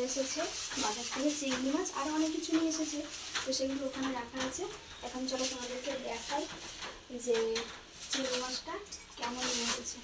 এসেছে বাজার থেকে চিংড়ি মাছ, আরও অনেক কিছু নিয়ে এসেছে। তো সেগুলো ওখানে রাখা আছে। এখন চলো তোমাদেরকে দেখাই যে চিংড়ি মাছটা কেমন নিয়ে এসেছে।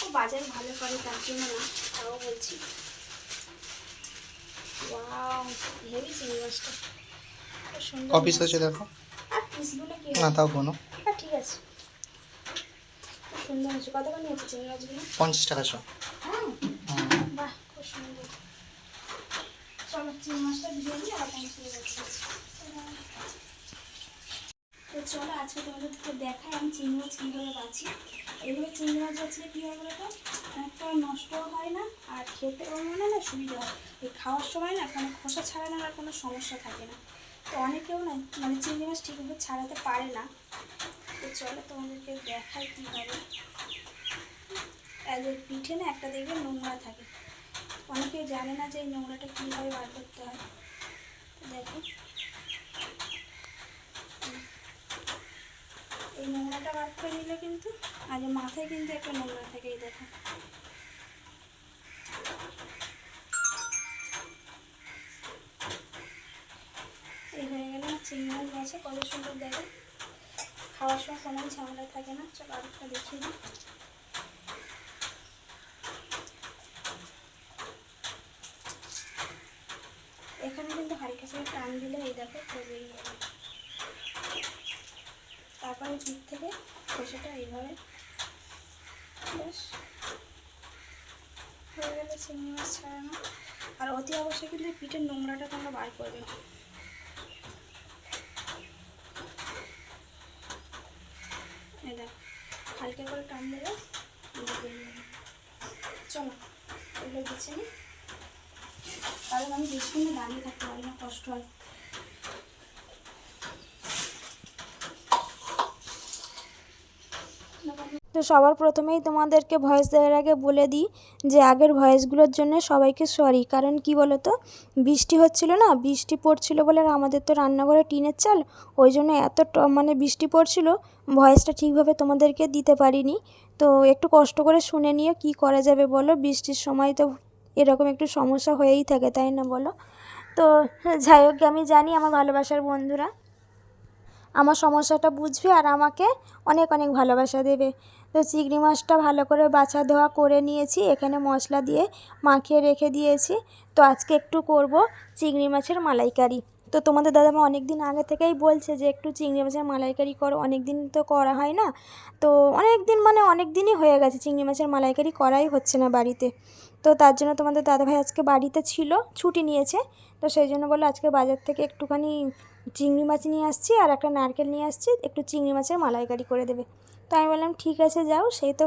ও বাজার ভালো করে তার জন্য না, তাও বলছি। ওয়াও, হেভি চিংড়ি মাছটা, খুব সুন্দর। অফিস হচ্ছে দেখো। আর পিসগুলো কি না তাও কোনো ঠিক আছে, খুব সুন্দর হয়েছে। কত করে নিয়েছে চিংড়ি মাছগুলো? 50 টাকা সব। হ্যাঁ, বাহ, খুব সুন্দর। চলো চিংড়ি মাছটা দিয়ে দিই আর পৌঁছে যাচ্ছি। তো চলো আজকে তোমাদেরকে দেখাই আমি চিংড়ি মাছ কীভাবে বাছি। এইভাবে চিংড়ি মাছ বাছলে কী হয় বলো তো, একটা নষ্টও হয় না আর খেতেও মানে না সুবিধা হয়। এই খাওয়ার সময় না কোনো খোসা ছাড়ানোর আর কোনো সমস্যা থাকে না। তো অনেকেও না মানে চিংড়ি মাছ ঠিকভাবে ছাড়াতে পারে না। তো চলো তোমাদেরকে দেখাই কীভাবে। এদের পিঠে না একটা দেখবে নোংরা থাকে, অনেকেই জানে না যে এই নোংরাটা কীভাবে বার করতে হয়। দেখো, এই নোংরাটা বার করে নিলে কিন্তু আগে মাথায় কিন্তু একটা নোংরা থাকে। এই দেখো, এই হয়ে গেলে না চিংড়ি মাছ বাছা কত সুন্দর দেখো। খাওয়ার সময় কোনো ঝামেলা থাকে না। চলো আরেকটা দেখিয়ে দিই। এখানে কিন্তু হালকা করে টান দিলে এই দেখো বেরিয়ে যাবে। তারপরে পিঠ থেকে খোসাটা এইভাবে বেশ হয়ে গেলে চিংড়ি মাছ ছাড়ানো। আর অতি অবশ্যই কিন্তু পিঠের নোংরাটা তোমরা বার করবে। এই দেখো, হালকা করে টান দেবে, বেরিয়ে যাবে। চলো এগুলো গুছিয়ে নিই, কারণ আমি বেশিক্ষণ দাঁড়িয়ে থাকতে পারি না, কষ্ট হয়। তো সবার প্রথমেই তোমাদেরকে ভয়েস দেওয়ার আগে বলে দিই যে আগের ভয়েসগুলোর জন্য সবাইকে সরি। কারণ কি বলো তো, বৃষ্টি হচ্ছিল না, বৃষ্টি পড়ছিল বলে, আর আমাদের তো রান্নাঘরে টিনের চাল, ওই জন্য এত মানে বৃষ্টি পড়ছিল, ভয়েসটা ঠিকভাবে তোমাদেরকে দিতে পারিনি। তো একটু কষ্ট করে শুনে নিও, কি করা যাবে বলো, বৃষ্টির সময় তো এরকম একটু সমস্যা হয়েই থাকে, তাই না বলো। তো যাই হোক, আমি জানি আমার ভালোবাসার বন্ধুরা আমার সমস্যাটা বুঝবে আর আমাকে অনেক অনেক ভালোবাসা দেবে। তো চিংড়ি মাছটা ভালো করে বাছা ধোয়া করে নিয়েছি, এখানে মশলা দিয়ে মাখিয়ে রেখে দিয়েছি। তো আজকে একটু করব চিংড়ি মাছের মালাইকারি। তো তোমাদের দাদামা অনেক দিন আগে থেকেই বলছে যে একটু চিংড়ি মাছের মালাইকারি করো, অনেক দিন তো করা হয় না। তো অনেক দিন মানে অনেক দিনই হয়ে গেছে চিংড়ি মাছের মালাইকারি করাই হচ্ছে না বাড়িতে। তো তার জন্য তোমাদের দাদাভাই আজকে বাড়িতে ছিল, ছুটি নিয়েছে। তো সেই জন্য বললো আজকে বাজার থেকে একটুখানি চিংড়ি মাছ নিয়ে আসছি আর একটা নারকেল নিয়ে আসছি, একটু চিংড়ি মাছের মালাইকারি করে দেবে। তো আমি বললাম ঠিক আছে যাও, সেই তো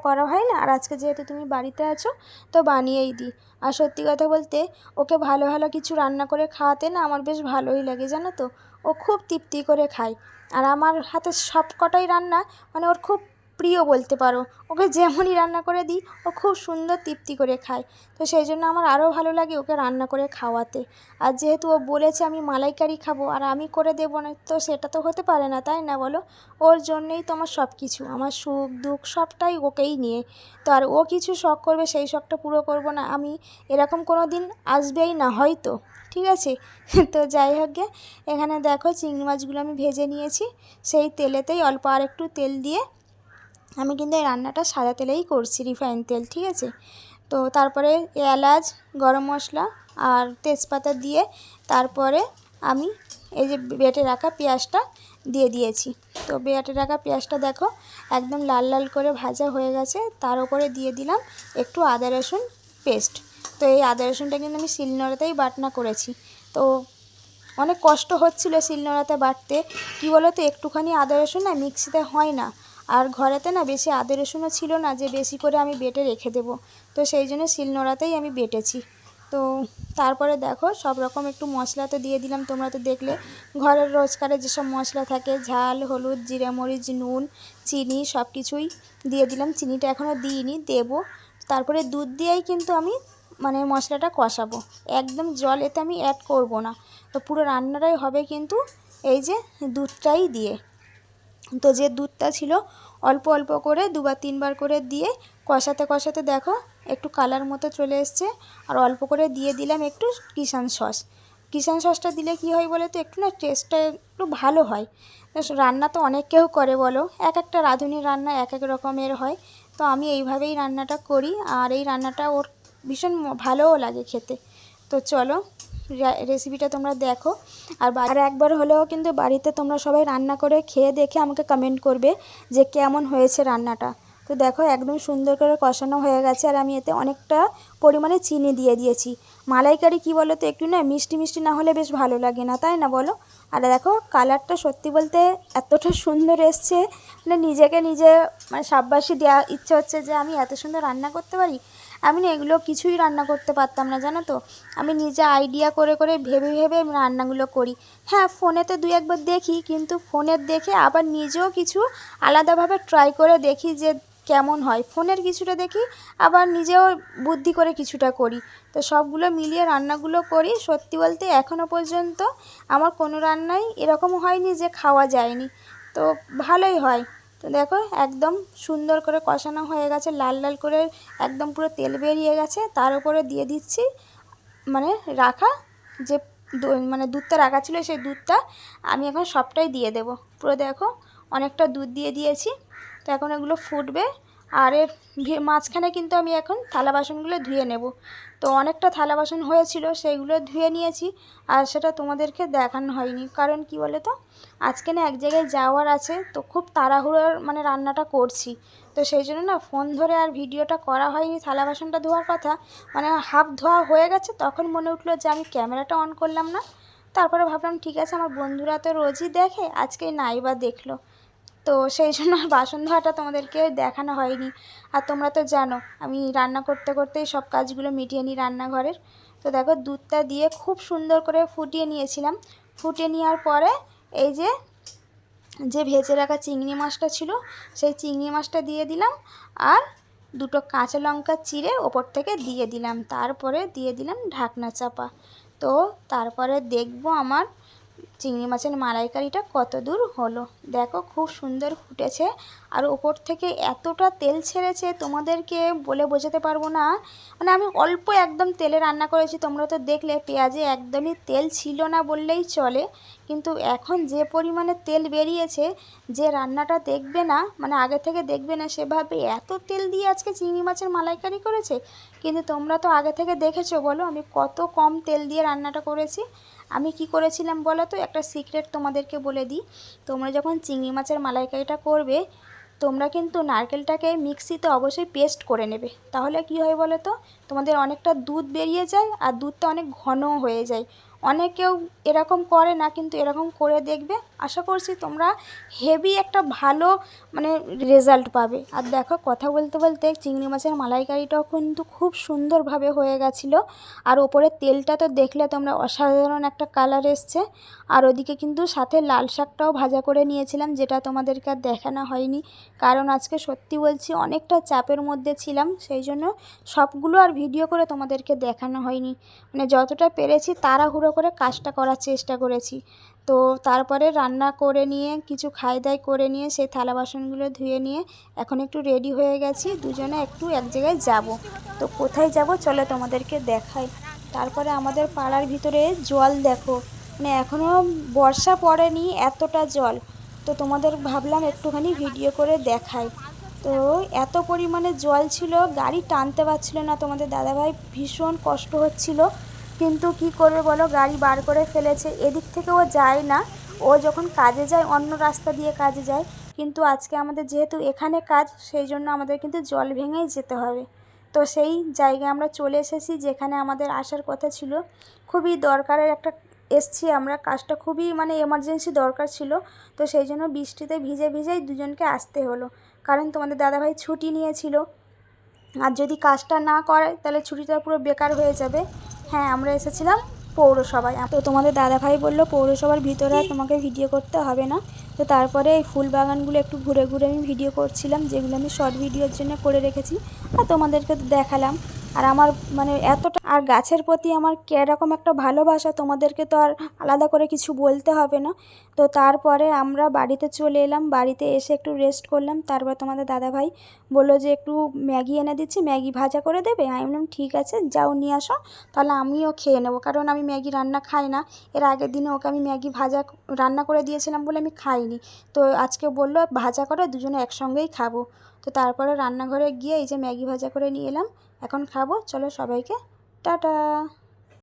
করা হয় না, আর আজকে যেহেতু তুমি বাড়িতে আছো তো বানিয়েই দিই। আর সত্যি কথা বলতে ওকে ভালো ভালো কিছু রান্না করে খাওয়াতে না আমার বেশ ভালোই লাগে, জানো তো। ও খুব তৃপ্তি করে খায়, আর আমার হাতে সব কটাই রান্না মানে ওর খুব প্রিয় বলতে পারো। ওকে যেমনই রান্না করে দিই ও খুব সুন্দর তৃপ্তি করে খায়। তো সেই জন্য আমার আরও ভালো লাগে ওকে রান্না করে খাওয়াতে। আর যেহেতু ও বলেছে আমি মালাইকারি খাবো আর আমি করে দেবো না, তো সেটা তো হতে পারে না, তাই না বলো। ওর জন্যেই তো আমার সব কিছু, আমার সুখ দুঃখ সবটাই ওকেই নিয়ে। তো আর ও কিছু শখ করবে সেই শখটা পুরো করব না আমি, এরকম কোনো দিন আসবেই না হয়তো, ঠিক আছে। তো যাই হোক গে, এখানে দেখো চিংড়ি মাছগুলো আমি ভেজে নিয়েছি, সেই তেলেতেই অল্প আর একটু তেল দিয়ে আমি কিন্তু এই রান্নাটা সাদা তেলেই করছি, রিফাইন তেল, ঠিক আছে। তো তারপরে এলাচ, গরম মশলা আর তেজপাতা দিয়ে তারপরে আমি এই যে বেটে রাখা পেঁয়াজটা দিয়ে দিয়েছি। তো বেটে রাখা পেঁয়াজটা দেখো একদম লাল লাল করে ভাজা হয়ে গেছে, তার উপরে দিয়ে দিলাম একটু আদা রসুন পেস্ট। তো এই আদা রসুনটা কিন্তু আমি শিলনোড়াতেই বাটনা করেছি। তো অনেক কষ্ট হচ্ছিল শিলনোড়াতে বাটতে, কী বলো তো, একটুখানি আদা রসুন না মিক্সিতে হয় না, আর ঘরেতে না বেশি আদা রসুনও ছিল না যে বেশি করে আমি বেটে রেখে দেবো। তো সেই জন্য শিলনোড়াতেই আমি বেটেছি। তো তারপরে দেখো সব রকম একটু মশলা তো দিয়ে দিলাম, তোমরা তো দেখলে ঘরের রোজকারের যেসব মশলা থাকে, ঝাল, হলুদ, জিরে, মরিচ, নুন, চিনি সব কিছুই দিয়ে দিলাম। চিনিটা এখনও দিইনি, দেবো। তারপরে দুধ দিয়েই কিন্তু আমি মানে মশলাটা কষাবো, একদম জল এতে আমি অ্যাড করব না। তো পুরো রান্নাটাই হবে কিন্তু এই যে দুধটাই দিয়ে। তো যে দুধটা ছিল অল্প অল্প করে দুবার তিনবার করে দিয়ে কষাতে কষাতে দেখো একটু কালার মতো চলে এসছে। আর অল্প করে দিয়ে দিলাম একটু কিষান সস। কিষান সসটা দিলে কি হয় বলো তো, একটু না টেস্টটা একটু ভালো হয়। রান্না তো অনেক কেউ করে বলো, এক একটা রাঁধুনির রান্না এক এক রকমের হয়। তো আমি এইভাবেই রান্নাটা করি, আর এই রান্নাটা ওর ভীষণ ভালোও লাগে খেতে। তো চলো রেসিপিটা তোমরা দেখো, আর একবার হলেও কিন্তু বাড়িতে তোমরা সবাই রান্না করে খেয়ে দেখে আমাকে কমেন্ট করবে যে কেমন হয়েছে রান্নাটা। তো দেখো একদম সুন্দর করে কষানো হয়ে গেছে, আর আমি এতে অনেকটা পরিমাণে চিনি দিয়ে দিয়েছি। মালাইকারি কী বলো তো, একটু না মিষ্টি মিষ্টি না হলে বেশ ভালো লাগে না, তাই না বলো? আর দেখো কালারটা সত্যি বলতে এতটা সুন্দর এসছে, মানে নিজেকে নিজে মানে সাব্বাসি দেওয়া ইচ্ছে হচ্ছে যে আমি এত সুন্দর রান্না করতে পারি। আমি না এগুলো কিছুই রান্না করতে পারতাম না, জানো তো। আমি নিজে আইডিয়া করে করে ভেবে ভেবে রান্নাগুলো করি। হ্যাঁ, ফোনেতে দুই একবার দেখি, কিন্তু ফোনের দেখে আবার নিজেও কিছু আলাদাভাবে ট্রাই করে দেখি যে কেমন হয়। ফোনের কিছুটা দেখি, আবার নিজেও বুদ্ধি করে কিছুটা করি। তো সবগুলো মিলিয়ে রান্নাগুলো করি। সত্যি বলতে এখনও পর্যন্ত আমার কোনো রান্নাই এরকম হয়নি যে খাওয়া যায়নি। তো ভালোই হয়। তো দেখো একদম সুন্দর করে কষানো হয়ে গেছে, লাল লাল করে একদম পুরো তেল বেরিয়ে গেছে। তার উপরে দিয়ে দিচ্ছি মানে রাখা যে মানে দুধটা রাখা ছিল, সেই দুধটা আমি এখন সবটাই দিয়ে দেব। পুরো দেখো অনেকটা দুধ দিয়ে দিয়েছি। তো এখন এগুলো ফুটবে, আর এর মাঝখানে কিন্তু আমি এখন থালা বাসনগুলো ধুয়ে নেব। তো অনেকটা থালা বাসন হয়েছিল, সেইগুলো ধুয়ে নিয়েছি। আর সেটা তোমাদেরকে দেখানো হয়নি, কারণ কি বলে তো, আজকে না এক জায়গায় যাওয়ার আছে, তো খুব তাড়াহুড়োর মানে রান্নাটা করছি। তো সেই জন্য না ফোন ধরে আর ভিডিওটা করা হয়নি। থালা বাসনটা ধোয়ার কথা মানে হাফ ধোয়া হয়ে গেছে, তখন মনে উঠলো যে আমি ক্যামেরাটা অন করলাম না। তারপরে ভাবলাম ঠিক আছে, আমার বন্ধুরা তো রোজই দেখে, আজকে নাই বা দেখলো। তো সেই জন্য আর বাসন ধোয়াটা তোমাদেরকে দেখানো হয়নি। আর তোমরা তো জানো আমি রান্না করতে করতেই সব কাজগুলো মিটিয়ে নিই রান্নাঘরের। তো দেখো দুধটা দিয়ে খুব সুন্দর করে ফুটিয়ে নিয়েছিলাম। ফুটিয়ে নেওয়ার পরে এই যে যে ভেজে রাখা চিংড়ি মাছটা ছিল, সেই চিংড়ি মাছটা দিয়ে দিলাম, আর দুটো কাঁচা লঙ্কা চিড়ে ওপর থেকে দিয়ে দিলাম। তারপরে দিয়ে দিলাম ঢাকনা চাপা। তো তারপরে দেখবো আমার চিংড়ি মাছের মালাইকারিটা কত দূর হলো। দেখো খুব সুন্দর ফুটেছে, আর ওপর থেকে এতটা তেল ছেড়েছে তোমাদেরকে বলে বোঝাতে পারবো না। মানে আমি অল্প একদম তেলে রান্না করেছি, তোমরা তো দেখলে পেঁয়াজে একদমই তেল ছিল না বললেই চলে। কিন্তু এখন যে পরিমাণে তেল বেরিয়েছে, যে রান্নাটা দেখবে না মানে আগে থেকে দেখবে না সেভাবে এত তেল দিয়ে আজকে চিংড়ি মাছের মালাইকারি করেছে। কিন্তু তোমরা তো আগে থেকে দেখেছো, বলো আমি কত কম তেল দিয়ে রান্নাটা করেছি। আমি কি করেছিলাম বলো তো, একটা সিক্রেট তোমাদেরকে বলে দিই। তোমরা যখন চিংড়ি মাছের মালাইকারিটা করবে, তোমরা কিন্তু নারকেলটাকে মিক্সিতে অবশ্যই পেস্ট করে নেবে। তাহলে কি হয় বলো তো, তোমাদের অনেকটা দুধ বেরিয়ে যায়, আর দুধটা অনেক ঘনও হয়ে যায়। অনেকেও এরকম করে না, কিন্তু এরকম করে দেখবে, আশা করছি তোমরা হেভি একটা ভালো মানে রেজাল্ট পাবে। আর দেখো কথা বলতে বলতে চিংড়ি মাছের মালাইকারিটাও কিন্তু খুব সুন্দরভাবে হয়ে গেছিলো। আর ওপরে তেলটা তো দেখলে তোমরা, অসাধারণ একটা কালার এসছে। আর ওদিকে কিন্তু সাথে লাল শাকটাও ভাজা করে নিয়েছিলাম, যেটা তোমাদেরকে আর দেখানো হয়নি, কারণ আজকে সত্যি বলছি অনেকটা চাপের মধ্যে ছিলাম, সেই জন্য সবগুলো আর ভিডিও করে তোমাদেরকে দেখানো হয়নি। মানে যতটা পেরেছি তাড়াহুড়ো করে কাজটা করার চেষ্টা করেছি। তো তারপরে রান্না করে নিয়ে কিছু খাই দাই করে নিয়ে সেই থালা বাসনগুলো ধুয়ে নিয়ে এখন একটু রেডি হয়ে গেছি, দুজনে একটু এক জায়গায় যাব। তো কোথায় যাব চলো তোমাদেরকে দেখাই। তারপরে আমাদের পাড়ার ভিতরে জল দেখো, মানে এখনও বর্ষা পড়েনি এতটা জল। তো তোমাদের ভাবলাম একটুখানি ভিডিও করে দেখাই। তো এত পরিমাণে জল ছিল, গাড়ি টানতে পারছিল না, তোমাদের দাদাভাই ভীষণ কষ্ট হচ্ছিল। কিন্তু কি করবে বলো, গাড়ি বার করে ফেলেছে। এদিক থেকে ও যায় না, ও যখন কাজে যায় অন্য রাস্তা দিয়ে কাজে যায়। কিন্তু আজকে আমাদের যেহেতু এখানে কাজ, সেই জন্য আমাদের কিন্তু জল ভেঙেই যেতে হবে। তো সেই জায়গায় আমরা চলে এসেছি যেখানে আমাদের আসার কথা ছিল। খুবই দরকারের একটা এসছি আমরা, কাজটা খুবই মানে এমার্জেন্সি দরকার ছিল। তো সেই জন্য বৃষ্টিতে ভিজে ভিজেই দুজনকে আসতে হলো, কারণ তোমাদের দাদাভাই ছুটি নিয়েছিল। আর যদি কাজটা না করে তাহলে ছুটিটা পুরো বেকার হয়ে যাবে। হ্যাঁ, আমরা এসেছিলাম পৌরসভায়। তো তোমাদের দাদাভাই বললো পৌরসভার ভিতরে আর তোমাকে ভিডিও করতে হবে না। তো তারপরে এই ফুল বাগানগুলো একটু ঘুরে ঘুরে আমি ভিডিও করছিলাম, যেগুলো আমি শর্ট ভিডিওর জন্য করে রেখেছি, আর তোমাদেরকে দেখালাম। আর আমার মানে এতটা আর গাছের প্রতি আমার কীরকম একটা ভালোবাসা তোমাদেরকে তো আর আলাদা করে কিছু বলতে হবে না। তো তারপরে আমরা বাড়িতে চলে এলাম, বাড়িতে এসে একটু রেস্ট করলাম। তারপর তোমাদের দাদাভাই বললো যে একটু ম্যাগি এনে দিচ্ছি, ম্যাগি ভাজা করে দেবে। আমি বললাম ঠিক আছে যাও নিয়ে আসো, তাহলে আমিও খেয়ে নেবো, কারণ আমি ম্যাগি রান্না খাই না। এর আগের দিনে ওকে আমি ম্যাগি ভাজা রান্না করে দিয়েছিলাম বলে আমি খাইনি। তো আজকে বললো ভাজা করে দুজনে একসঙ্গেই খাবো। তো তারপরে রান্নাঘরে গিয়ে এই যে ম্যাগি ভাজা করে নিয়ে এলাম, এখন খাবো। চলো সবাইকে টাটা।